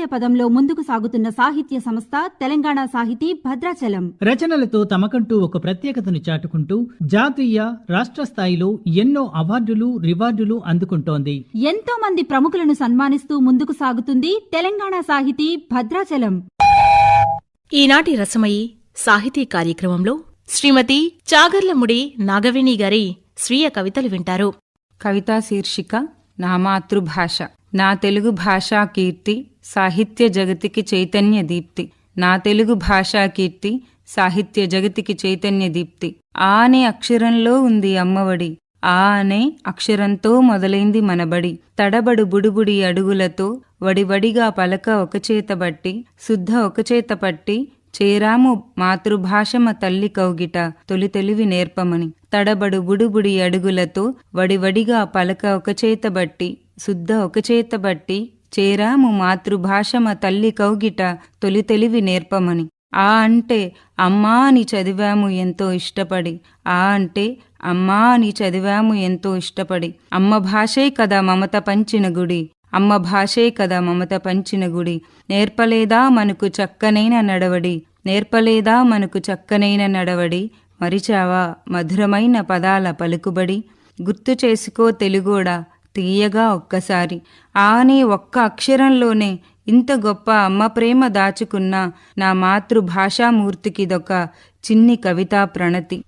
పదంలో ముందుకు సాగుతున్న సాహిత్య సంస్థ తెలంగాణ సాహితీ భద్రాచలం. రచనలతో తమకంటూ ఒక ప్రత్యేకతను చాటుకుంటూ జాతీయ, రాష్ట్ర స్థాయిలో ఎన్నో అవార్డులు, రివార్డులు అందుకుంటోంది. ఎంతో మంది ప్రముఖులను సన్మానిస్తూ ముందుకు సాగుతుంది తెలంగాణ సాహితీ భద్రాచలం. ఈనాటి రసమయి సాహితీ కార్యక్రమంలో శ్రీమతి చాగర్లముడి నాగవేణి గారి స్వీయ కవితలు వింటారు. కవితా శీర్షిక నా మాతృభాష. నా తెలుగు భాషా కీర్తి సాహిత్య జగతికి చైతన్య దీప్తి. నా తెలుగు భాషా కీర్తి సాహిత్య జగతికి చైతన్య దీప్తి. ఆ అనే అక్షరంలో ఉంది అమ్మఒడి. ఆ అనే అక్షరంతో మొదలైంది మనబడి. తడబడు బుడుబుడి అడుగులతో వడివడిగా పలక ఒకచేతబట్టి, శుద్ధ ఒకచేతపట్టి చేరాము మాతృభాషమ తల్లి కౌగిట తొలి తెలివి నేర్పమని. తడబడు బుడుబుడి అడుగులతో వడివడిగా పలక ఒకచేతబట్టి, శుద్ధ ఒకచేతబట్టి చేరాము మాతృభాషమ తల్లి కౌగిట తొలి తెలివి నేర్పమని. ఆ అంటే అమ్మా అని చదివాము ఎంతో ఇష్టపడి. ఆ అంటే అమ్మా అని చదివాము ఎంతో ఇష్టపడి. అమ్మ భాషే కదా మమత పంచిన గుడి. అమ్మ భాషే కదా మమత పంచిన గుడి. నేర్పలేదా మనకు చక్కనైన నడవడి. నేర్పలేదా మనకు చక్కనైన నడవడి. మరిచావా మధురమైన పదాల పలుకుబడి. గుర్తు చేసుకో తెలుగోడా తీయగా ఒక్కసారి. ఆ అనే ఒక్క అక్షరంలోనే ఇంత గొప్ప అమ్మ ప్రేమ దాచుకున్న నా మాతృభాషామూర్తికిదొక చిన్ని కవితా ప్రణతి.